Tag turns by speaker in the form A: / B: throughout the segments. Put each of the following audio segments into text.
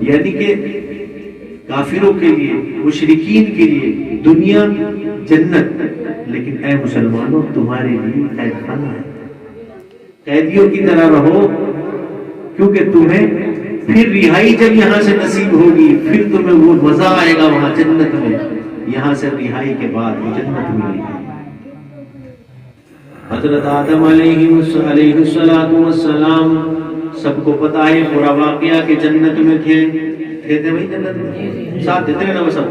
A: یعنی کہ کافروں کے لیے، مشرکین کے لیے دنیا جنت، لیکن اے مسلمانوں تمہارے لیے قید خانہ ہے، قیدیوں کی طرح رہو، کیونکہ تمہیں پھر رہائی جب یہاں سے نصیب ہوگی، پھر تمہیں وہ مزہ آئے گا وہاں جنت میں، یہاں سے رہائی کے بعد جنت ملے گی۔ حضرت آدم علیہ السلام سب کو پتا ہے پورا واقعہ کہ جنت میں تھے بھائی، جنت میں ساتھ دیتے ہیں نا وہ سب،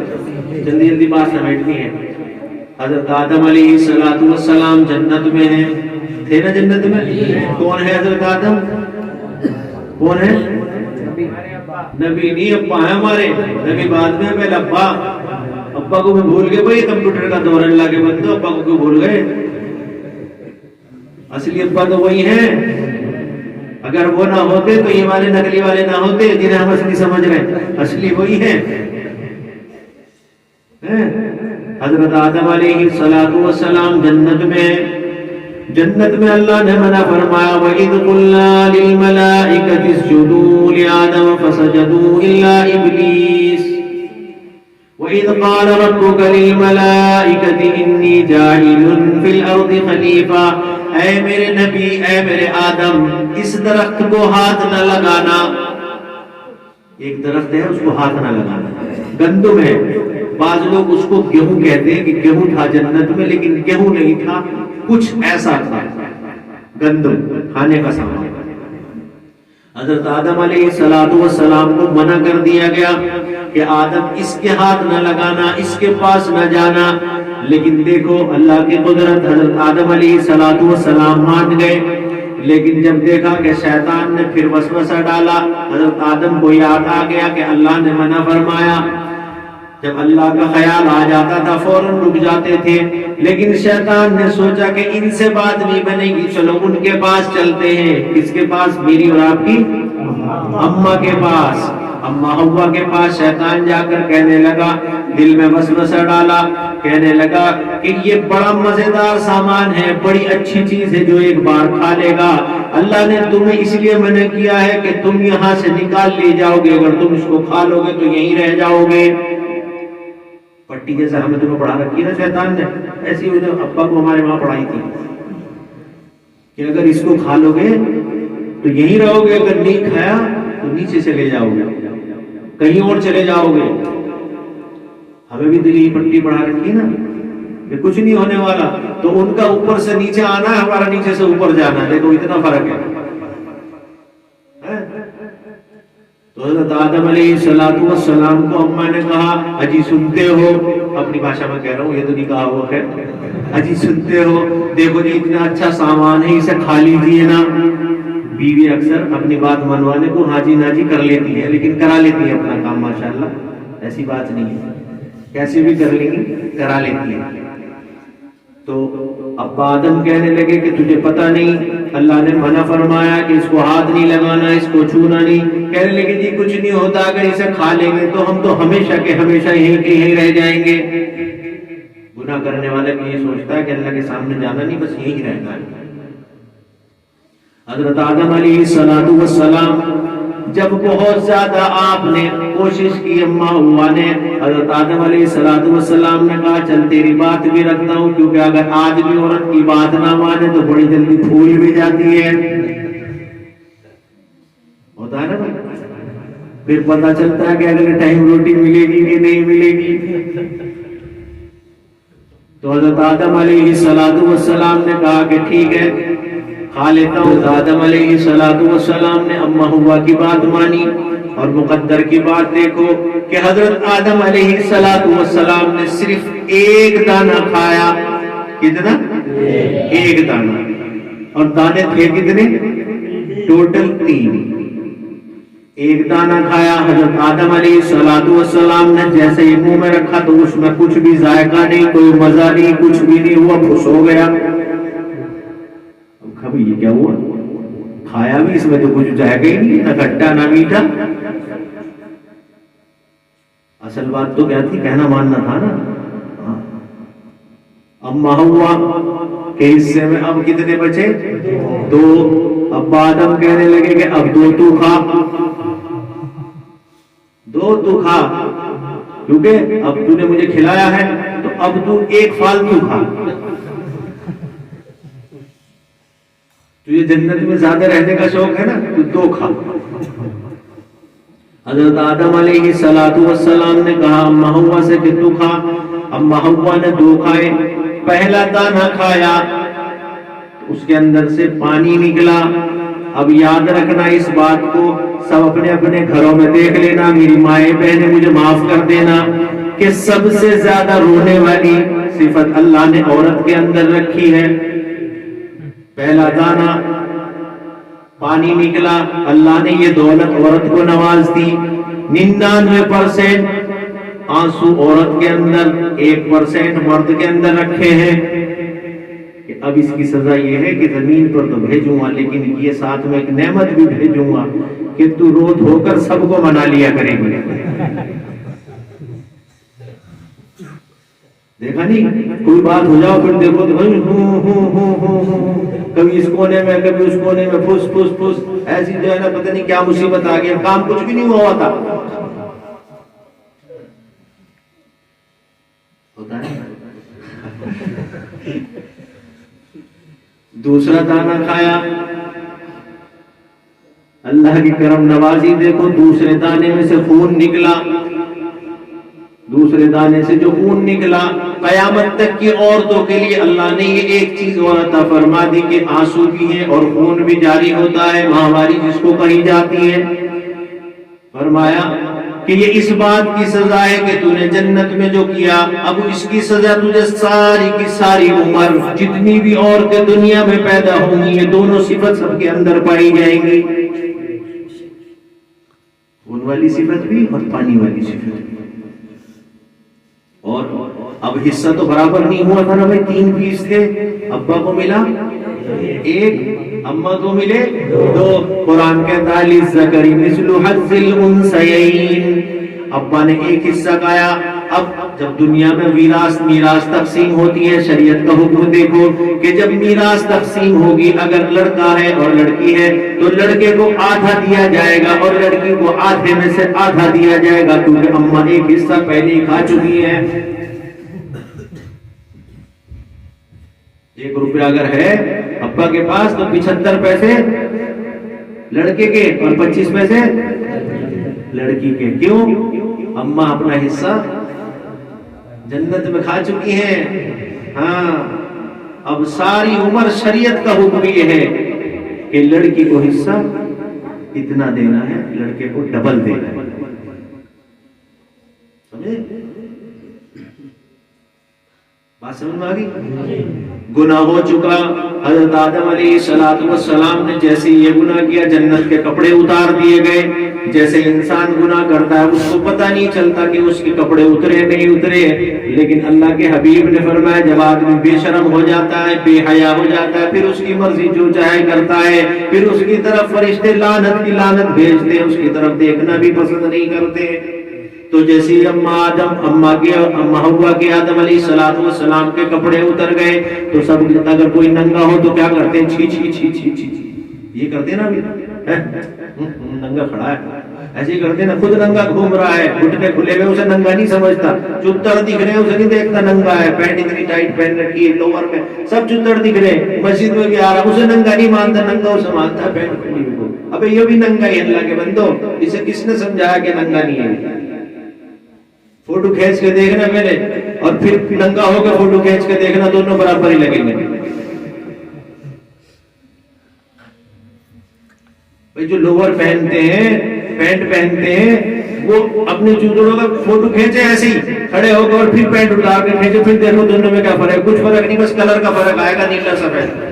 A: جلدی جلدی بات سمیٹنی ہے۔ حضرت آدم علیہ السلام جنت میں ہیں، تھے نا جنت میں؟ کون ہے حضرت آدم؟ کون ہے؟ نبی نہیں، ابا ہے ہمارے، نبی بعد میں، پہلے ابا۔ ابا کو بھی بھول گئے بھائی، کمپیوٹر کا دور اللہ کے بندو، ابا کو کیوں بھول گئے؟ اصلی ابا تو وہی ہیں، اگر وہ نہ ہوتے تو یہ والے نقلی والے نہ ہوتے جنہیں ہم اصلی سمجھ رہے ہیں، اصلی وہی ہیں۔ حضرت آدم علیہ السلام جنت میں، جنت میں اللہ نے منع فرمایا وَإِذْ قُلْنَا لِلْمَلَائِكَةِ اسْجُدُوا لِآدَمَ فَسَجَدُوا إِلَّا إِبْلِيسَ وَإِذْ قَالَ رَبُّكَ لِلْمَلَائِكَةِ إِنِّي جَاعِلٌ فِي الْأَرْضِ خَلِيفَةً، اے میرے نبی، اے میرے آدم، اس درخت کو ہاتھ نہ لگانا۔ ایک درخت ہے اس کو ہاتھ نہ لگانا، گندم ہے، بعض لوگ اس کو گیہوں کہتے ہیں کہ گیہوں تھا جنت میں، لیکن گیہوں نہیں تھا، کچھ ایسا تھا، گندم کھانے کا سامان۔ حضرت آدم علیہ السلام کو منع کر دیا گیا کہ آدم اس کے ہاتھ نہ لگانا، اس کے پاس نہ جانا، لیکن دیکھو اللہ کی قدرت، حضرت آدم علیہ السلام مان گئے، لیکن جب دیکھا کہ شیطان نے پھر وسوسہ ڈالا، حضرت آدم کو یاد آ گیا کہ اللہ نے منع فرمایا۔ جب اللہ کا خیال آ جاتا تھا فوراً رک جاتے تھے، لیکن شیطان نے سوچا کہ ان سے بات نہیں بنے گی، چلو ان کے پاس چلتے ہیں۔ کس کے پاس؟ میری اور آپ کی اماں کے پاس، اماں حوا کے پاس شیطان جا کر کہنے لگا، دل میں وسوسہ ڈالا، کہنے لگا کہ یہ بڑا مزیدار سامان ہے، بڑی اچھی چیز ہے جو ایک بار کھا لے گا، اللہ نے تمہیں اس لیے منع کیا ہے کہ تم یہاں سے نکال لے جاؤ گے، اگر تم اس کو کھا لو گے تو یہیں رہ جاؤ گے۔ پٹی جیسا ہمیں تمہیں پڑھا رکھی ہے نا شیطان نے، ایسی انہیں ابا کو ہمارے وہاں پڑھائی تھی کہ اگر اس کو کھا لو گے تو یہیں رہو گے، اگر نہیں کھایا تو نیچے سے لے جاؤ گے، کہیں اور چلے جاؤ گے۔ ہمیں بھی دلی پٹی پڑھا رکھی ہے نا کہ کچھ نہیں ہونے والا، تو ان کا اوپر سے نیچے آنا ہے، ہمارا نیچے سے اوپر جانا ہے، دیکھو اتنا فرق ہے۔ تو حضرت آدم علیہ السلام کو اماں نے کہا، اجی سنتے ہو، اپنی بھاشا میں کہہ رہا ہوں، یہ تو نہیں کہا ہوا ہے، اجی سنتے ہو، دیکھو جی اتنا اچھا سامان ہے، اسے کھا لیجیے نا۔ بیوی اکثر اپنی بات منوانے کو ہاں جی نا جی کر لیتی ہے، لیکن کرا لیتی ہے اپنا کام، ماشاءاللہ، ایسی بات نہیں ہے، کیسے بھی کر لیں گی، کرا لیتی ہے۔ تو ابا آدم کہنے لگے کہ تجھے پتہ نہیں، اللہ نے منع فرمایا کہ اس کو ہاتھ نہیں لگانا، اس کو چھونا نہیں۔ کہنے لگے جی کچھ نہیں ہوتا، اگر اسے کھا لیں گے تو ہم تو ہمیشہ کے ہمیشہ یہیں کے یہیں رہ جائیں گے۔ گناہ کرنے والا بھی یہ سوچتا ہے کہ اللہ کے سامنے جانا نہیں، بس یہیں رہنا ہے۔ حضرت آدم علیہ السلام جب بہت زیادہ آپ نے کوشش کی، اماں ہوا نے، حضرت آدم علیہ السلام نے کہا چل تیری بات بھی رکھتا ہوں، کیونکہ اگر آدمی عورت کی بات نہ مانے تو بڑی جلدی پھول بھی جاتی ہے، ہوتا ہے نا، پھر پتہ چلتا ہے کہ اگلے ٹائم روٹی ملے گی کہ نہیں ملے گی۔ تو حضرت آدم علیہ السلام نے کہا کہ ٹھیک ہے کھا لیتا ہوں۔ آدم علیہ السلام نے اماں ہوا کی بات مانی، اور مقدر کی بات دیکھو کہ حضرت آدم علیہ السلام نے صرف ایک دانہ کھایا۔ کتنا؟ ایک دانہ، اور دانے تھے کتنے؟ ٹوٹل 3۔ ایک دانہ کھایا حضرت آدم علیہ السلام نے، جیسے ہی منہ میں رکھا تو اس میں کچھ بھی ذائقہ نہیں، کوئی مزہ نہیں، کچھ بھی نہیں ہوا، خوش ہو گیا۔ اب یہ کیا ہوا؟ کھایا بھی، اس میں تو کچھ ذائقہ ہی نہیں، نہ کھٹا نہ میٹھا۔ اصل بات تو کیا تھی؟ کہنا ماننا تھا نا۔ اما ہوا کہ حصے میں اب کتنے بچے؟ 2۔ اب آدم کہنے لگے کہ اب 2 تو کھا۔ دو تو کھا، کیونکہ اب تو نے مجھے کھلایا ہے تو اب تو ایک فالتو کھا. تجھے جنت میں زیادہ رہنے کا شوق ہے نا تو دو کھا. حضرت آدم علیہ السلام نے کہا اما ہوا سے کہ تو کھا. اما ہوا نے دو کھائے. پہلا دانہ کھایا اس کے اندر سے پانی نکلا. اب یاد رکھنا اس بات کو، سب اپنے اپنے گھروں میں دیکھ لینا، میری مائیں بہنیں مجھے معاف کر دینا کہ سب سے زیادہ رونے والی صفت اللہ نے عورت کے اندر رکھی ہے. پہلا دانہ پانی نکلا، اللہ نے یہ دولت عورت کو نواز دی. 99% آنسو عورت کے اندر، 1% مرد کے اندر رکھے ہیں. کہ اب اس کی سزا یہ ہے کہ زمین پر تو بھیجوں گا، لیکن یہ ساتھ میں ایک نعمت بھی بھیجوں گا کہ تو رو دھو کر سب کو منا لیا کرے گی. دیکھا نہیں، کوئی بات ہو جاؤ پھر دیکھو تو کبھی اس کونے میں کبھی اس کونے میں پھس پھس پھس، ایسی جو ہے نا پتہ نہیں کیا مصیبت آ گئی، کام کچھ بھی نہیں ہوا تھا. ہوتا ہے. دوسرا دانہ کھایا، اللہ کی کرم نوازی دیکھو، دوسرے دانے میں سے خون نکلا. دوسرے دانے سے جو خون نکلا، قیامت تک کی عورتوں کے لیے اللہ نے یہ ایک چیز اور عطا فرما دی کہ آنسو بھی ہے اور خون بھی جاری ہوتا ہے، ماہواری جس کو کہی جاتی ہے. فرمایا کہ یہ اس بات کی سزا ہے کہ تو نے جنت میں جو کیا، اب اس کی سزا تجھے ساری کی ساری عمر جتنی بھی عورتیں دنیا میں پیدا ہوں گی یہ دونوں صفت سب کے اندر پائی جائیں گی، خون والی صفت بھی اور پانی والی صفت بھی. اور اب حصہ تو برابر نہیں ہوا تھا نا بھائی، 3 پیس تھے، ابا کو ملا 1، اما کو ملے 2. قرآن کہتا ہے للذکر مثل حظ الانثیین، ابا نے ایک حصہ کھایا. اب جب دنیا میں میراث تقسیم ہوتی ہے، شریعت کا حکم دیکھو کہ جب میراث تقسیم ہوگی، اگر لڑکا ہے اور لڑکی ہے تو لڑکے کو آدھا دیا جائے گا اور لڑکی کو آدھے میں سے آدھا دیا جائے گا، کیونکہ اماں ایک حصہ پہلے ہی کھا چکی ہے. 1 روپیہ اگر ہے ابا کے پاس تو 75 پیسے لڑکے کے اور 25 پیسے لڑکی کے. کیوں؟ اماں اپنا حصہ جنت میں کھا چکی ہیں. ہاں، اب ساری عمر شریعت کا حکم یہ ہے کہ لڑکی کو حصہ اتنا دینا ہے، لڑکے کو ڈبل دینا ہے. سمجھے بات سمجھ میں آ گئی؟ گناہ ہو چکا. حضرت آدم علیہ السلام نے جیسے یہ گناہ کیا، جنت کے کپڑے اتار دیے گئے. جیسے انسان گناہ کرتا ہے اس کو پتہ نہیں چلتا کہ اس کے کپڑے اترے نہیں اترے، لیکن اللہ کے حبیب نے فرمایا جب آدمی بے شرم ہو جاتا ہے، بے حیا ہو جاتا ہے، پھر اس کی مرضی جو چاہے کرتا ہے، پھر اس کی طرف فرشتے لعنت کی لعنت بھیجتے ہیں، اس کی طرف دیکھنا بھی پسند نہیں کرتے. تو جیسے اما ہوا کے آدم علیہ السلام کے کپڑے اتر گئے تو سب اگر کوئی ننگا ہو تو کیا کرتے ہیں؟ چھی چھی چھی چھی چھی، یہ کرتے ہیں نا ابھی، ننگا کھڑا ہے ایسے ہی کرتے ہیں نا. خود ننگا گھوم رہا ہے، گھٹنے کھلے ہوئے، اسے ننگا نہیں سمجھتا. چتر دکھ رہے ہیں اسے نہیں دیکھتا ننگا ہے، پینٹ اتنی ٹائٹ پہن رکھی ہے، لوور میں سب چتر دکھ رہے ہیں، مسجد میں بھی آ رہا اسے ننگا نہیں مانتا، ننگا اسے مانتا ہے پینٹ کھلی ہوئی کو. ابے یہ بھی ننگا ہی اللہ کے بندو، اسے کس نے سمجھایا کہ ننگا نہیں ہے؟ فوٹو کھینچ کے دیکھنا پہلے اور پھر ننگا ہو کے فوٹو کھینچ کے دیکھنا، دونوں برابر ہی لگیں گے. بھائی جو لوور پہنتے ہیں، پینٹ پہنتے ہیں، وہ اپنے چوڑوں کا فوٹو کھینچے ایسے ہی کھڑے ہو کے اور پھر پینٹ اتار کے کھینچے، پھر دیکھو دونوں میں کیا فرق ہے. کچھ فرق نہیں، بس کلر کا فرق آئے گا، نیلا سفید.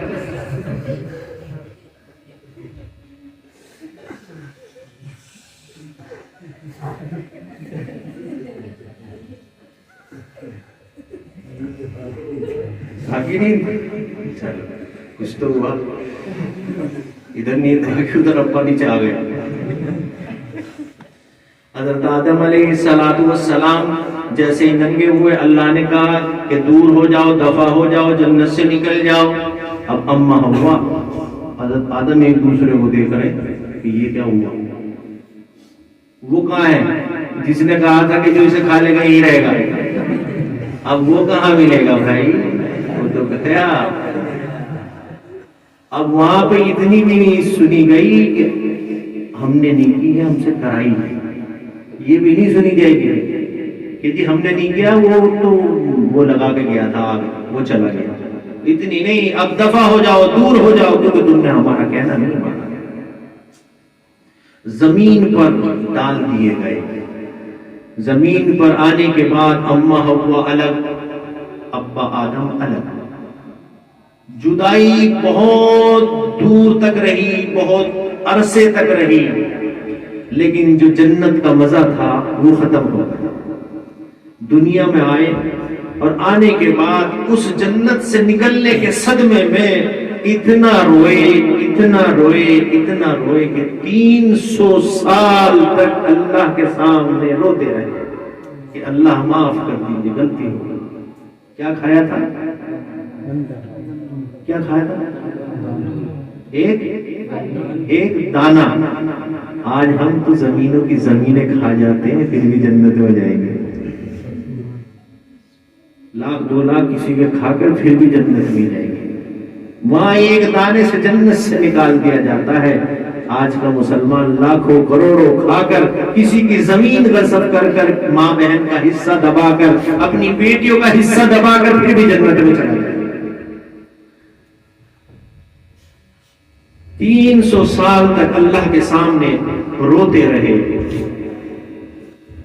A: آگے نہیں چلو کچھ تو ہوا، ادھر نیند آ کے ادھر ابا نیچے آ گئے. حضرت آدم علیہ السلام جیسے ہی ننگے ہوئے، اللہ نے کہا کہ دور ہو جاؤ، دفع ہو جاؤ، جنت سے نکل جاؤ. اب اما ہوا حضرت آدم ایک دوسرے کو دیکھ رہے کہ یہ کیا ہوا. وہ کہاں ہے جس نے کہا تھا کہ جو اسے کھا لے گا یہی رہے گا؟ اب وہ کہاں ملے گا بھائی؟ وہ تو گیا۔ اب وہاں پہ اتنی بھی نہیں سنی گئی کہ ہم نے نہیں کی ہے، ہم سے کرائی ہے، یہ بھی نہیں سنی جائے گی کہ جی ہم نے نہیں کیا، وہ تو وہ لگا کے گیا تھا آگے، وہ چلا گیا۔ اتنی نہیں، اب دفع ہو جاؤ، دور ہو جاؤ، کیونکہ تم نے ہمارا کہنا نہیں مانا۔ زمین پر ڈال دیے گئے، زمین پر آنے کے بعد اماں حوا الگ، ابا آدم الگ، جدائی بہت دور تک رہی، بہت عرصے تک رہی، لیکن جو جنت کا مزہ تھا وہ ختم ہو گیا۔ دنیا میں آئے اور آنے کے بعد اس جنت سے نکلنے کے صدمے میں اتنا روئے، اتنا روئے، اتنا روئے کہ 300 سال تک اللہ کے سامنے روتے رہے کہ اللہ معاف کر دیجیے، غلطی ہو گئی۔ کیا کھایا تھا؟ کیا کھایا تھا؟ ایک دانہ۔ آج ہم تو زمینوں کی زمینیں کھا جاتے ہیں، پھر بھی جنت میں جائیں گے۔ 1,00,000 2,00,000 کسی کے کھا کر پھر بھی جنت میں جائیں گے۔ وہاں ایک دانے سے جنت سے نکال دیا جاتا ہے۔ آج کا مسلمان لاکھوں کروڑوں کھا کر، کسی کی زمین غصب کر کر، ماں بہن کا حصہ دبا کر، اپنی بیٹیوں کا حصہ دبا کر پھر بھی جنت میں چلا جائے۔ 300 سال تک اللہ کے سامنے روتے رہے۔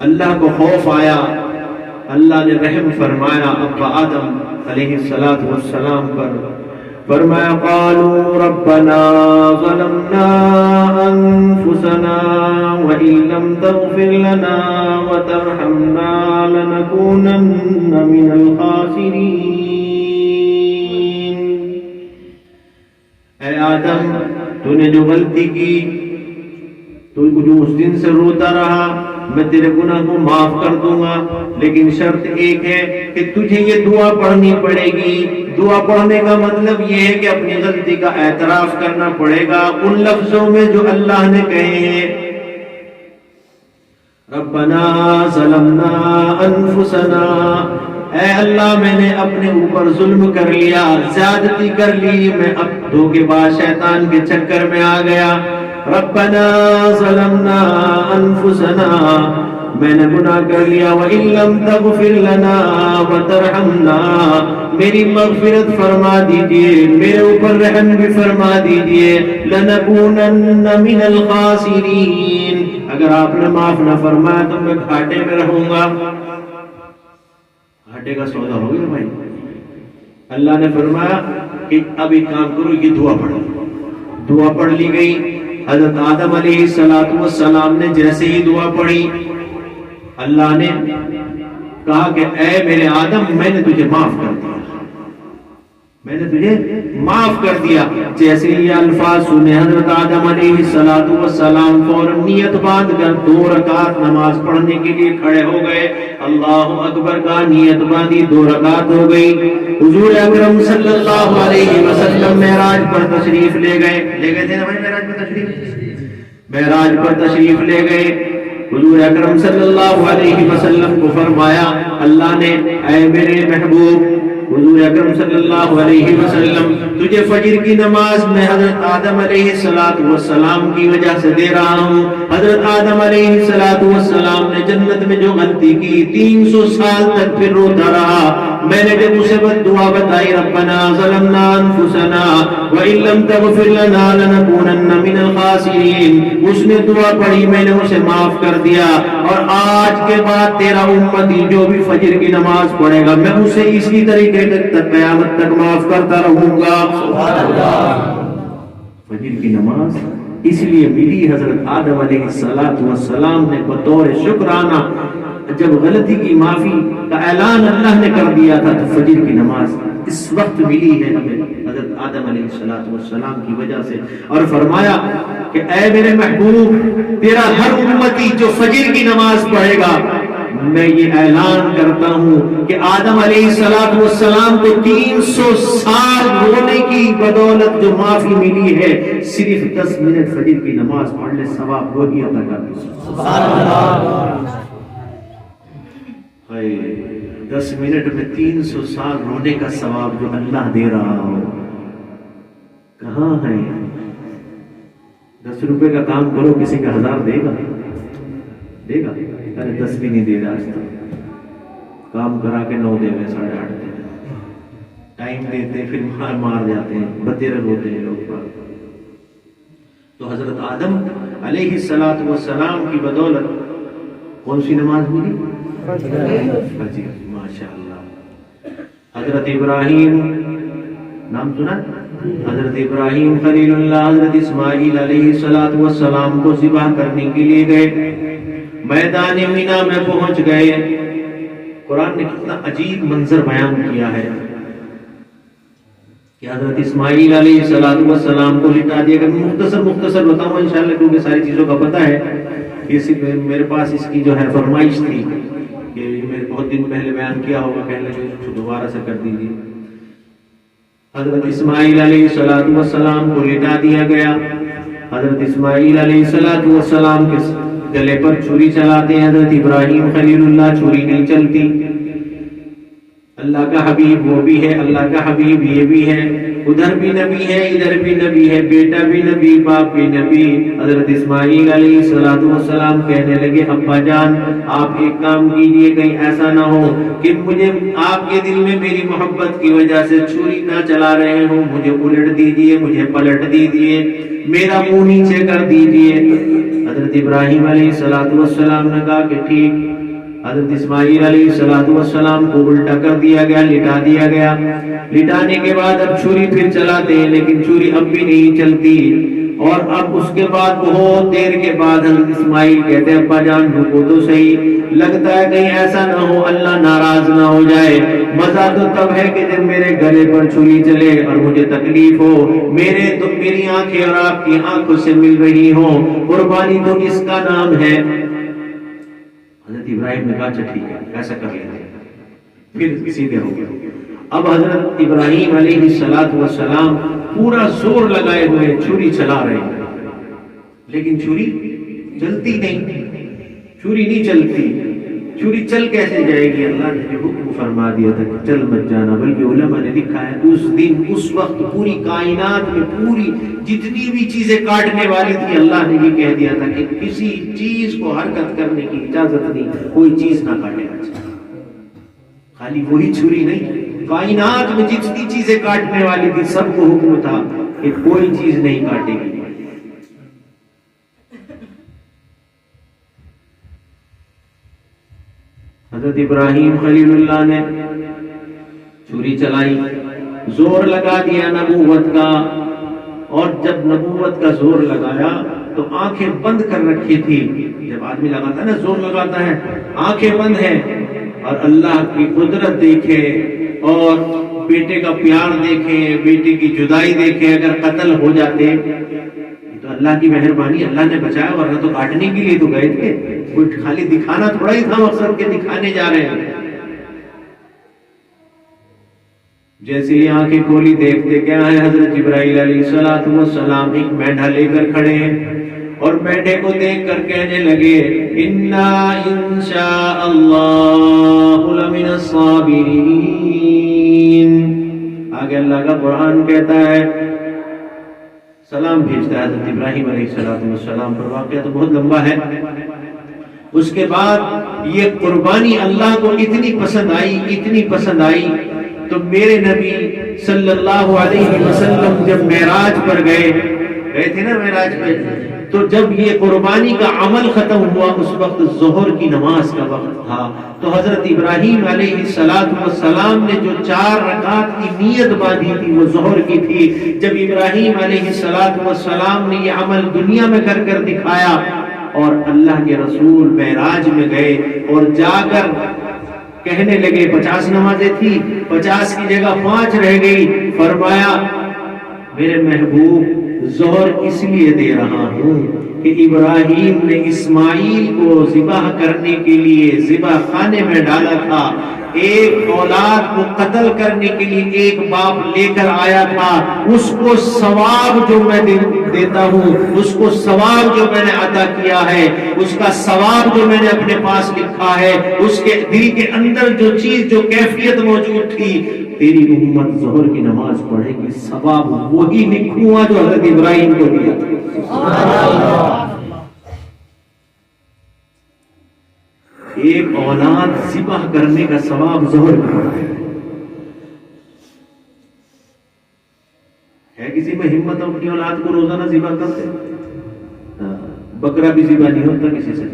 A: اللہ کو خوف آیا، اللہ نے رحم فرمایا ابا آدم علیہ السلام پر، فرمایا قالوا ربنا ظلمنا انفسنا وان لم تغفر لنا وترحمنا لنكونن من الخاسرین۔ اے آدم، تو نے جو غلطی کی، تو جو اس دن سے روتا رہا، میں تیرے گناہ کو معاف کر دوں گا، لیکن شرط ایک ہے کہ تجھے یہ دعا پڑھنی پڑے گی۔ دعا پڑھنے کا مطلب یہ ہے کہ اپنی غلطی کا اعتراف کرنا پڑے گا ان لفظوں میں جو اللہ نے کہے ہیں، ربنا ظلمنا انفسنا، اے اللہ میں نے اپنے اوپر ظلم کر لیا، زیادتی کر لی، میں اب دھوکے باز شیطان کے چکر میں آ گیا۔ ربنا ظلمنا انفسنا، میں نے گناہ کر لیا، وَإِن لَّمْ تَغْفِرْ لَنَا وَتَرْحَمْنَا، میری مغفرت فرما دیجئے، میرے اوپر رحم بھی فرما دیجئے، لَنَكُونَنَّ مِنَ الْخَاسِرِينَ، اگر آپ نے معاف نہ فرمایا تو میں گھاٹے میں رہوں گا۔ گھاٹے کا سودا ہو گیا بھائی۔ اللہ نے فرمایا کہ اب ایک کام کرو، یہ دعا پڑھو۔ دعا پڑھ لی گئی۔ حضرت آدم علیہ السلام نے جیسے ہی دعا پڑھی، اللہ نے کہا کہ اے میرے آدم، میں نے تجھے معاف کر دیا، میں نے تجھے معاف کر دیا۔ جیسے یہ الفاظ سنے حضرت آدم علیہ السلام فوراً نیت باندھ کر 2 رکعت نماز پڑھنے کے لیے کھڑے ہو گئے۔ اللہ اکبر کا نیت باندھی، 2 رکعت ہو گئی۔ حضور اکرم صلی اللہ علیہ وسلم معراج پر تشریف لے گئے تھے نا بھائی، معراج پر تشریف لے گئے۔ حضور اکرم صلی اللہ علیہ وسلم کو فرمایا اللہ نے، اے میرے محبوب حضور اکرم صلی اللہ علیہ وسلم، تجھے فجر کی نماز میں حضرت آدم علیہ السلام کی وجہ سے دے رہا ہوں۔ حضرت آدم علیہ السلام نے جنت میں جو غلطی کی، 300 سال تک پھر روتا رہا۔ میں نے جب اسے دعا بتائی، ربنا ظلمنا انفسنا وان لم تغفر لنا لنكونن من الخاسرین، اس نے دعا پڑھی، میں نے اسے معاف کر دیا، اور آج کے بعد تیرا امتی جو بھی فجر کی نماز پڑھے گا، میں اسے اسی طریقے تک قیامت تک معاف کرتا رہوں گا۔ فجر کی نماز اس لیے ملی حضرت آدم علیہ السلام نے بطور شکرانہ، جب غلطی کی معافی کا اعلان اللہ نے کر دیا تھا، تو فجر کی نماز اس وقت ملی ہے ہمیں حضرت آدم علیہ السلام کی وجہ سے۔ اور فرمایا کہ اے میرے محبوب، تیرا ہر امتی جو فجر کی نماز پڑھے گا، میں یہ اعلان کرتا ہوں کہ آدم علیہ السلام کو 300 سال رونے کی بدولت جو معافی ملی ہے، صرف 10 منٹ فجر کی نماز پڑھ لے ثواب وہی عطا کرتا ہے۔ سبحان اللہ۔ 10 منٹ میں 300 سال رونے کا ثواب جو اللہ دے رہا ہو، کہاں ہے؟ 10 روپے کا کام کرو، کسی کا 1000 دے گا؟ دے گا؟ ارے 10 بھی نہیں دے رہا آج تک۔ کام کرا کے 9 دے میں 8:30 دے ٹائم دیتے، پھر مار جاتے ہیں، بتیرے روتے ہیں لوگ۔ تو حضرت آدم علیہ السلام کی بدولت کون سی نماز ملی؟ فجر۔ ماشاء اللہ۔ حضرت ابراہیم، نام سنا؟ حضرت ابراہیم خلیل اللہ حضرت اسماعیل علیہ السلام کو ذبح کرنے کے لیے گئے، میدان مینا میں پہنچ گئے۔ قرآن نے کتنا عجیب منظر بیان کیا ہے کہ حضرت اسماعیل علیہ السلام کو لٹا دیا گیا۔ مختصر بتاؤں انشاءاللہ، کیونکہ ساری چیزوں کا پتہ ہے۔ میرے پاس اس کی جو ہے فرمائش تھی کہ میں بہت دن پہلے بیان کیا ہوگا، کہنے لگے دوبارہ سے کر دیجیے۔ حضرت اسماعیل علیہ السلام کو لٹا دیا گیا۔ حضرت اسماعیل علیہ السلام کے گلے پر چھری چلاتے ہیں، حضرت ابراہیم خلیل اللہ چھری نہیں چلتی۔ اللہ کا حبیب وہ بھی ہے، اللہ کا حبیب یہ بھی ہے، ادھر بھی نبی ہے ادھر بھی نبی ہے، بیٹا بھی نبی باپ بھی نبی۔ حضرت اسماعیل علیہ السلام کہنے لگے ابا جان آپ ایک کام کیجئے، کہیں ایسا نہ ہو کہ مجھے آپ کے دل میں میری محبت کی وجہ سے چھری نہ چلا رہے ہوں، مجھے الٹ دیجئے، مجھے پلٹ دیجئے، میرا منہ نیچے کر دیجئے۔ حضرت ابراہیم علیہ السلام نے کہا کہ ٹھیک۔ حضرت اسماعیل علیہ السلام کو الٹا کر دیا گیا، لٹا دیا گیا۔ لٹانے کے بعد اب چھری پھر چلاتے ہیں، لیکن چھری اب بھی نہیں چلتی۔ اور اب اس کے بعد بہت دیر کے بعد حضرت اسماعیل کہتے ہیں ابا جان رکو تو صحیح، لگتا ہے کہیں ایسا نہ ہو اللہ ناراض نہ ہو جائے۔ مزہ تو تب ہے کہ جب میرے گلے پر چھری چلے اور مجھے تکلیف ہو، میری آنکھیں اور آپ کی آنکھوں سے مل رہی ہوں، قربانی تو اس کا نام ہے۔ حضرت ابراہیم نے کہا اچھا ٹھیک ہے ایسا کر لیتے ہیں، پھر سیدھے ہو گئے۔ اب حضرت ابراہیم علیہ السلام پورا زور لگائے ہوئے چھری چلا رہے ہیں، لیکن چھری چلتی نہیں، چھری نہیں چلتی۔ چھری چل کیسے جائے گی؟ اللہ نے حکم فرما دیا تھا کہ چل مت جانا، بلکہ علماء نے لکھا ہے اس دن اس وقت پوری کائنات میں پوری جتنی بھی چیزیں کاٹنے والی تھی اللہ نے یہ کہہ دیا تھا کہ کسی چیز کو حرکت کرنے کی اجازت نہیں، کوئی چیز نہ کاٹے گا۔ خالی وہی چھری نہیں، کائنات میں جتنی چیزیں کاٹنے والی تھی سب کو حکم تھا کہ کوئی چیز نہیں کاٹے گی۔ حضرت ابراہیم خلیل اللہ نے چھری چلائی، زور لگا دیا نبوت کا، اور جب نبوت کا زور لگایا تو آنکھیں بند کر رکھی تھی۔ جب آدمی لگاتا ہے نا زور لگاتا ہے، آنکھیں بند ہیں، اور اللہ کی قدرت دیکھے اور بیٹے کا پیار دیکھے، بیٹے کی جدائی دیکھے۔ اگر قتل ہو جاتے تو اللہ کی مہربانی، اللہ نے بچایا، ورنہ تو کاٹنے کے لیے تو گئے تھے، کوئی خالی دکھانا تھوڑا ہی تھا مقصد کے دکھانے جا رہے ہیں۔ جیسے ہی آنکھیں کھولی دیکھتے کیا ہے، حضرت جبرائیل علیہ السلام ایک مینڈھا لے کر کھڑے ہیں، اور مینڈھے کو دیکھ کر کہنے لگے انا انشاء اللہ لمن الصابرین۔ آگے اللہ کا قرآن کہتا ہے، سلام بھیجتا ہے حضرت ابراہیم علیہ السلام پر، واقعہ تو بہت لمبا ہے۔ اس کے بعد یہ قربانی اللہ کو اتنی پسند آئی، اتنی پسند آئی، تو میرے نبی صلی اللہ علیہ وسلم جب معراج پر گئے تھے نا، معراج پہ، تو جب یہ قربانی کا عمل ختم ہوا اس وقت ظہر کی نماز کا وقت تھا، تو حضرت ابراہیم علیہ السلام نے جو 4 رکعت کی نیت باندھی تھی وہ ظہر کی تھی۔ جب ابراہیم علیہ السلام نے یہ عمل دنیا میں کر کر دکھایا، اور اللہ کے رسول معراج میں گئے اور جا کر کہنے لگے 50 نمازیں تھی، 50 کی جگہ 5 رہ گئی، فرمایا میرے محبوب ظہر اس لیے دے رہا ہوں کہ ابراہیم نے اسماعیل کو ذبح کرنے کے لیے ذبح خانے میں ڈالا تھا، ایک اولاد کو قتل کرنے کے لیے ایک باپ لے کر آیا تھا، اس کو ثواب جو میں دیتا ہوں، اس کو ثواب جو میں نے عطا کیا ہے، اس کا ثواب جو میں نے اپنے پاس لکھا ہے، اس کے دل کے اندر جو چیز جو کیفیت موجود تھی، تیری امت ظہر کی نماز پڑھے گی، ثواب وہی لکھوں گا جو حضرت ابراہیم کو دیا تھا۔ ایک اولاد ذبح کرنے کا ثواب ظہر میں پڑا ہے کسی میں ہمت اپنی اولاد کو روزانہ ذبح کرتے؟ بکرا بھی ذبح نہیں ہوتا کسی سے،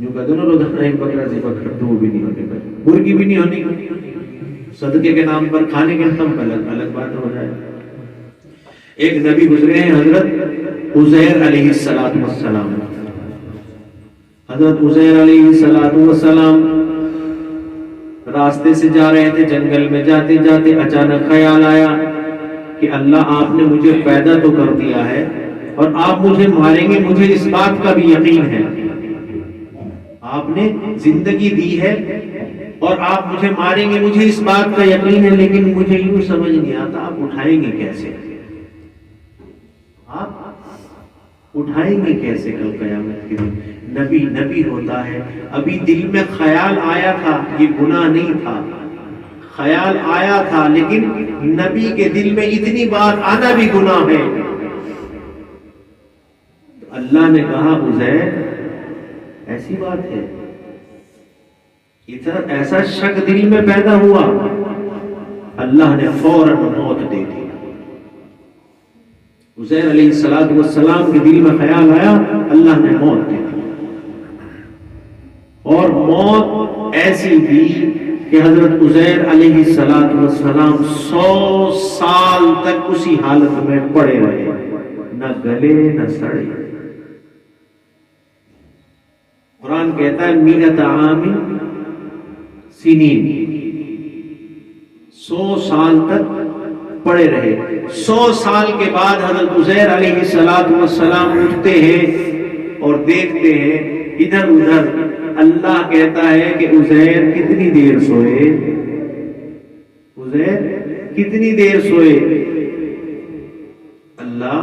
A: جو کہتے ہیں نا روزانہ ایک بکرا ذبح کرتے وہ بھی نہیں ہونے کا، مرغی بھی نہیں ہونی، صدقے کے نام پر کھانے کے نام پر الگ بات ہو جائے۔ ایک نبی گزرے ہیں حضرت عزیر علیہ السلام، حضرت عزیر علیہ السلام راستے سے جا رہے تھے، جنگل میں جاتے جاتے اچانک خیال آیا کہ اللہ آپ نے مجھے پیدا تو کر دیا ہے اور آپ مجھے ماریں گے، مجھے اس بات کا بھی یقین ہے، آپ نے زندگی دی ہے اور آپ مجھے ماریں گے، مجھے اس بات کا یقین ہے، لیکن مجھے یوں سمجھ نہیں آتا آپ اٹھائیں گے کیسے، آپ اٹھائیں گے کیسے کل قیامت کے دن؟ نبی ہوتا ہے، ابھی دل میں خیال آیا تھا، یہ گناہ نہیں تھا، خیال آیا تھا، لیکن نبی کے دل میں اتنی بات آنا بھی گناہ ہے۔ اللہ نے کہا عزیر ایسی بات ہے، ایسا شک دل میں پیدا ہوا، اللہ نے فوراً موت دے دی۔ عزیر علیہ السلام کے دل میں خیال آیا، اللہ نے موت دے دی، اور موت ایسی دی کہ حضرت عزیر علیہ السلام 100 سال تک اسی حالت میں پڑے رہے، نہ گلے نہ سڑے۔ قرآن کہتا ہے 100 عام سنین، 100 سال تک پڑے رہے۔ 100 سال کے بعد حضرت عزیر علیہ السلام اٹھتے ہیں اور دیکھتے ہیں ادھر ادھر، اللہ کہتا ہے کہ عزیر کتنی دیر سوئے، عزیر کتنی دیر سوئے؟ اللہ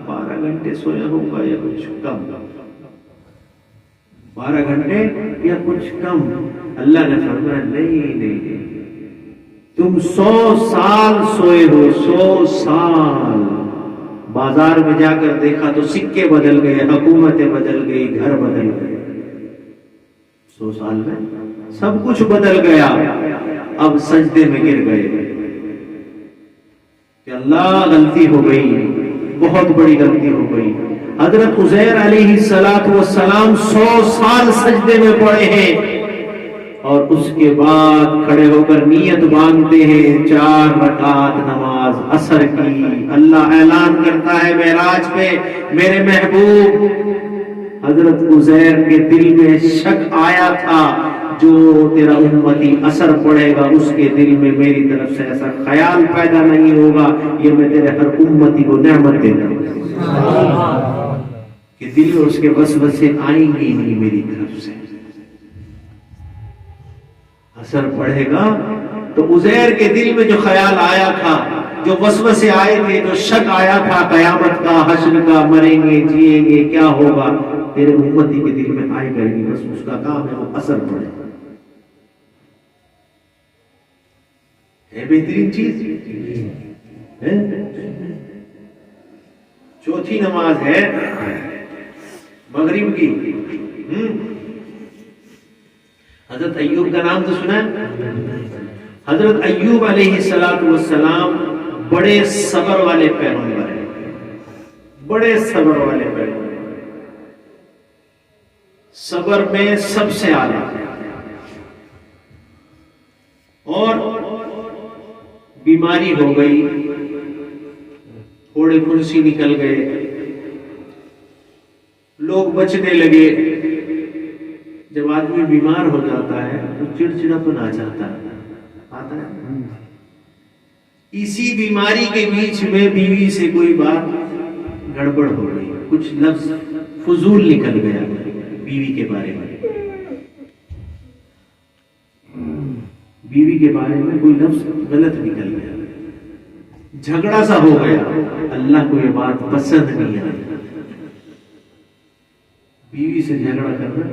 A: 12 گھنٹے سویا ہوگا یا کچھ کم، 12 گھنٹے یا کچھ کم۔ اللہ نے فرمایا نہیں، تم 100 سال سوئے ہو، 100 سال۔ بازار میں جا کر دیکھا تو سکے بدل گئے، حکومتیں بدل گئی، گھر بدل گئے، 100 سال میں سب کچھ بدل گیا۔ اب سجدے میں گر گئے کہ اللہ غلطی ہو گئی، بہت بڑی غلطی ہو گئی۔ حضرت عزیر علیہ السلام 100 سال سجدے میں پڑے ہیں، اور اس کے بعد کھڑے ہو کر نیت باندھتے ہیں 4 رکعت نماز عصر کی۔ اللہ اعلان کرتا ہے معراج پہ، میرے محبوب حضرت عزیر کے دل میں شک آیا تھا، جو تیرا امتی عصر پڑھے گا اس کے دل میں میری طرف سے ایسا خیال پیدا نہیں ہوگا، یہ میں تیرے ہر امتی کو نعمت دیتا ہوں کہ دل میں اس کے وسوسے آئیں گے نہیں میری طرف سے۔ اثر پڑھے گا تو عزیر کے دل میں جو خیال آیا تھا، جو وسوسے آئے تھے، جو شک آیا تھا قیامت کا، حشر کا، مریں گے جیئیں گے کیا ہوگا، تیرے امتی کے دل میں آئے گا نہیں، بس اس کا کام ہے وہ اثر پڑے گا۔ ہے بہترین چیز ہے۔ چوتھی نماز ہے مغرب کی۔ حضرت ایوب کا نام تو سنا ہے؟ حضرت ایوب علیہ السلام بڑے صبر والے پیغمبر ہیں، بڑے صبر والے پیغمبر، صبر میں سب سے اعلیٰ، اور بیماری ہو گئی، گھوڑے پھنسی نکل گئے، لوگ بچنے لگے۔ جب آدمی بیمار ہو جاتا ہے تو چڑچڑاپن آ جاتا ہے، آتا ہے۔ اسی بیماری کے بیچ میں بیوی سے کوئی بات گڑبڑ ہو گئی، کچھ لفظ فضول نکل گیا بیوی کے بارے میں، بیوی کے بارے میں کوئی لفظ غلط نکل گیا، جھگڑا سا ہو گیا، اللہ کو یہ بات پسند نہیں آئی۔ بیوی سے جھگڑا کرنا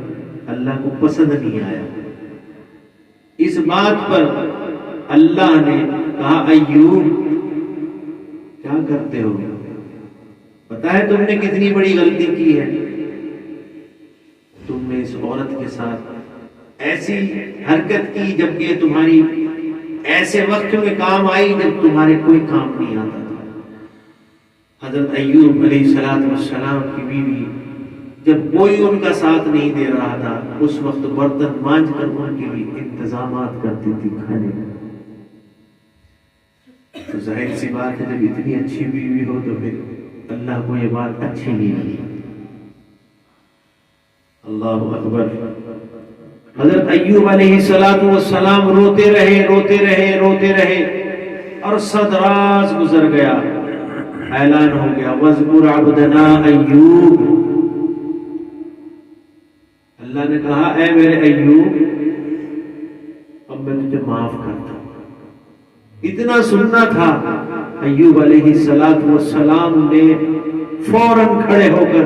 A: اللہ کو پسند نہیں آیا۔ اس بات پر اللہ نے کہا ایوب کیا کرتے ہو، پتا ہے تم نے کتنی بڑی غلطی کی ہے، تم نے اس عورت کے ساتھ ایسی حرکت کی جبکہ تمہاری ایسے وقت میں کام آئی جب تمہارے کوئی کام نہیں آتا تھا۔ حضرت ایوب علیہ السلام کی بیوی جب کوئی ان کا ساتھ نہیں دے رہا تھا اس وقت برتن مانج کر ان کے لیے انتظامات کرتی تھی کھانے کا۔ تو ظاہر سی بات ہے جب اتنی اچھی بیوی ہو تو پھر اللہ کو یہ بات اچھی نہیں لگی۔ اللہ اکبر۔ حضرت ایوب علیہ السلام روتے رہے اور صدراز گزر گیا، اعلان ہو گیا وَاذْكُرْ عَبْدَنَا ایوب۔ اللہ نے کہا اے میرے ایوب اب میں تجھے معاف کرتا ہوں۔ اتنا سننا تھا، ایوب علیہ السلام نے فوراً کھڑے ہو کر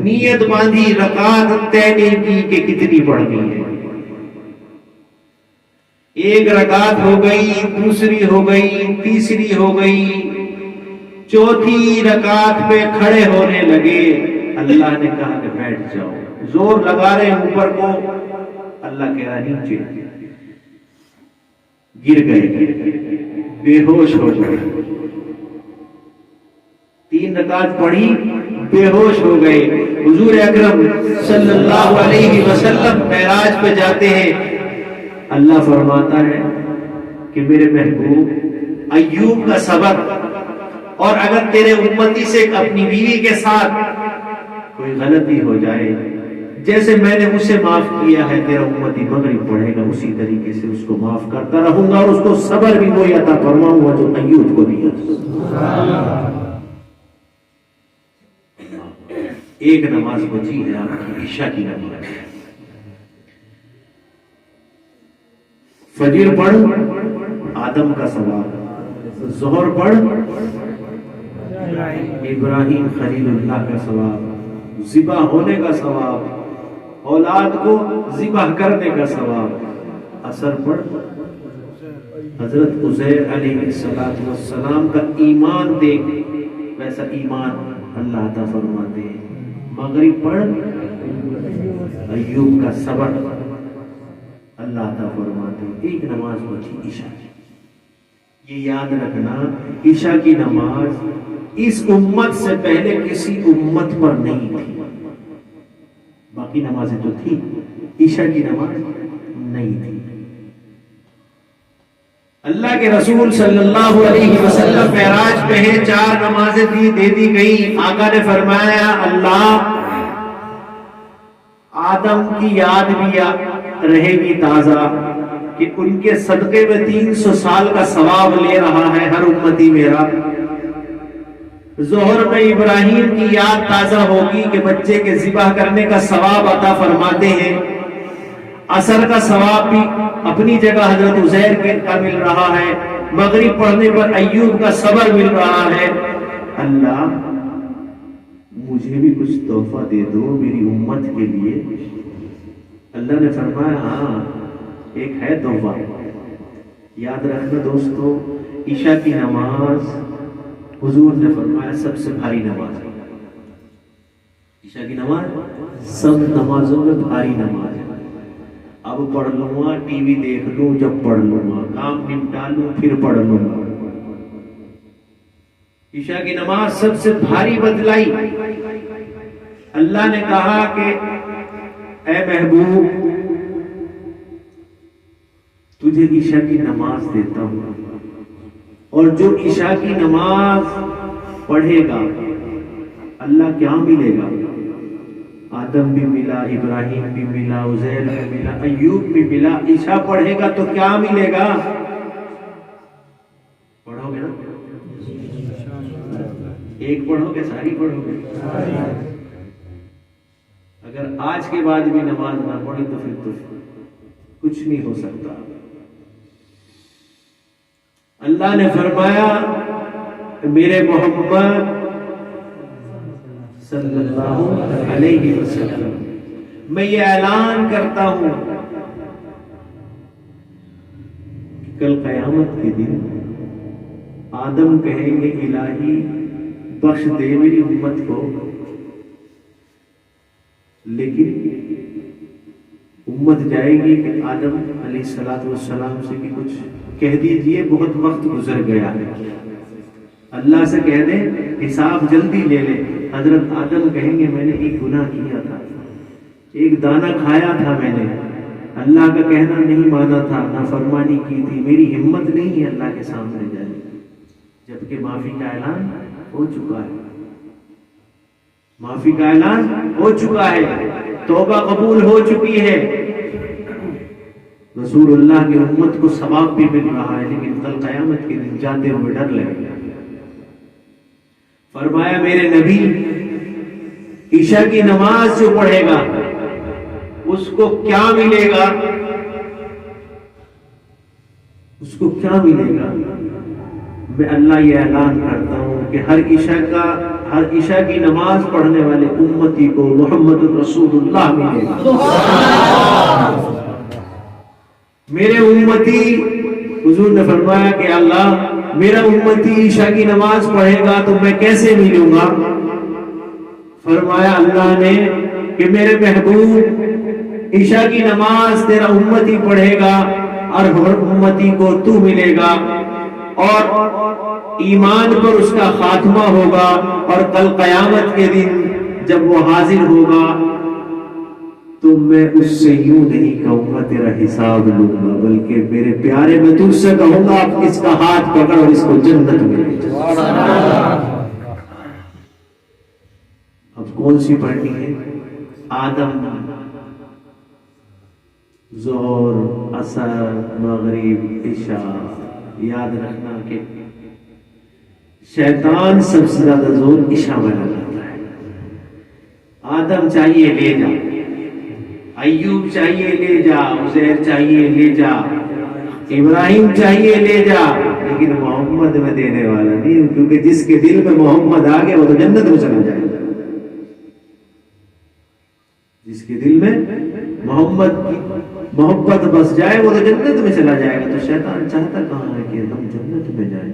A: نیت باندھی، رکعت طے نہیں کی کہ کتنی پڑھنی ہے۔ ایک رکعت ہو گئی، دوسری ہو گئی، تیسری ہو گئی، چوتھی رکعت پہ کھڑے ہونے لگے۔ اللہ نے کہا کہ بیٹھ جاؤ، زور لگا رہے ہیں اوپر کو، اللہ کہہ رہا نیچے، گر گئے، بے ہوش ہو گئے۔ 3 رکعت پڑھی، بے ہوش ہو گئے۔ حضور اکرم صلی اللہ علیہ وسلم معراج پہ جاتے ہیں، اللہ فرماتا ہے کہ میرے محبوب ایوب کا صبر، اور اگر تیرے امتی سے اپنی بیوی کے ساتھ کوئی غلطی ہو جائے جیسے میں نے اسے معاف کیا ہے، تیرا امتی مغرب پڑھے گا اسی طریقے سے اس کو معاف کرتا رہوں گا، اور اس کو صبر بھی وہی عطا فرماؤں گا جو ایوب کو دیا۔ ایک نماز بچی ہے آپ کی، عشاء کی نماز۔ فجر پڑھ آدم کا ثواب، ظہر پڑھ ابراہیم خلیل اللہ کا ثواب، ذبح ہونے کا ثواب، اولاد کو ذبح کرنے کا ثواب، عصر پڑھ حضرت عزیر علیہ السلام کا ایمان دیکھ ویسا ایمان اللہ عطا فرماتے ہیں، مغرب پڑھ ایوب کا صبر اللہ عطا فرماتے ہیں۔ ایک نماز بچی عشاء کی، یہ یاد رکھنا عشاء کی نماز اس امت سے پہلے کسی امت پر نہیں تھی، باقی نمازیں تو تھی، عشاء کی نماز نہیں تھی۔ اللہ کے رسول صلی اللہ علیہ وسلم معراج پہ ہیں، 4 نمازیں دے دی گئی۔ آقا نے فرمایا اللہ آدم کی یاد بھی رہے گی تازہ کہ ان کے صدقے میں 300 سال کا ثواب لے رہا ہے ہر امتی میرا۔ ظہر میں ابراہیم کی یاد تازہ ہوگی کہ بچے کے ذبح کرنے کا ثواب عطا فرماتے ہیں۔ عصر کا ثواب بھی اپنی جگہ حضرت عزیر کا مل رہا ہے، مغرب پڑھنے پر ایوب کا صبر مل رہا ہے۔ اللہ مجھے بھی کچھ تحفہ دے دو میری امت کے لیے۔ اللہ نے فرمایا ہاں ایک ہے تحفہ، یاد رکھنا دوستو، عشاء کی نماز حضور نے فرمایا سب سے بھاری نماز ہے۔ عشاء کی نماز سب نمازوں میں بھاری نماز ہے۔ اب پڑھ لوں گا، ٹی وی دیکھ لوں جب پڑھ لوں گا، کام نمٹا لوں پھر پڑھ لوں گا۔ عشاء کی نماز سب سے بھاری بتلائی۔ اللہ نے کہا کہ اے محبوب تجھے عشاء کی نماز دیتا ہوں، اور جو عشاء کی نماز پڑھے گا اللہ کیا ملے گا؟ آدم بھی ملا، ابراہیم بھی ملا، عزیر بھی ملا، ایوب بھی ملا۔ عشاء پڑھے گا تو کیا ملے گا؟ پڑھو گے نا؟ ایک پڑھو گے ساری پڑھو گے؟ اگر آج کے بعد بھی نماز نہ پڑھی تو پھر تو کچھ نہیں ہو سکتا۔ اللہ نے فرمایا میرے محمد صلی اللہ علیہ وسلم میں یہ اعلان کرتا ہوں کہ کل قیامت کے دن آدم کہیں گے الہی بخش دے میری امت کو، لیکن امت جائے گی کہ آدم علیہ السلام سے کہ کچھ کہہ دیجئے، بہت وقت گزر گیا ہے۔ اللہ سے کہہ دیں حساب جلدی لے لیں۔ حضرت آدم کہیں گے میں نے ایک گناہ کیا تھا، ایک دانہ کھایا تھا میں نے، اللہ کا کہنا نہیں مانا تھا، نافرمانی کی تھی، میری ہمت نہیں ہے اللہ کے سامنے جانے کی، جبکہ معافی کا اعلان ہو چکا ہے، معافی کا اعلان ہو چکا ہے، توبہ قبول ہو چکی ہے، رسول اللہ کی امت کو ثواب بھی مل رہا ہے، لیکن کل قیامت کے دن جاتے ہوئے ڈر لگے گا۔ فرمایا میرے نبی عشاء کی نماز جو پڑھے گا اس کو کیا ملے گا؟ اس کو کیا ملے گا؟ میں اللہ یہ اعلان کرتا ہوں کہ ہر عشاء کی نماز پڑھنے والے امتی کو محمد رسول اللہ ملے گا۔ میرے امتی، حضور نے فرمایا کہ اللہ میرا امتی عشاء کی نماز پڑھے گا تو میں کیسے ملوں گا؟ فرمایا اللہ نے کہ میرے محبوب عشاء کی نماز تیرا امتی پڑھے گا اور ہر امتی کو تو ملے گا، اور ایمان پر اس کا خاتمہ ہوگا، اور کل قیامت کے دن جب وہ حاضر ہوگا تو میں اس سے یوں نہیں کہوں گا تیرا حساب لوں گا، بلکہ میرے پیارے میں تجھ سے کہوں گا آپ اس کا ہاتھ پکڑ اور اس کو جنت میں لے جا۔ اب کون سی پڑھنی ہے؟ آدم، ظہر، عصر، مغرب، عشاء۔ یاد رکھنا کہ شیطان سب سے زیادہ زور عشاء میں لگاتا ہے۔ آدم چاہیے لے جا، ایوب چاہیے لے جا، عزیر چاہیے لے جا، ابراہیم چاہیے لے جا، لیکن محمد میں دینے والا نہیں، کیونکہ جس کے دل میں محمد آ گیا وہ تو جنت میں چلا جائے گا۔ جس کے دل میں محمد کی محبت بس جائے وہ تو جنت میں چلا جائے گا۔ تو شیطان چاہتا کہاں ہے کہ ہم جنت میں جائیں؟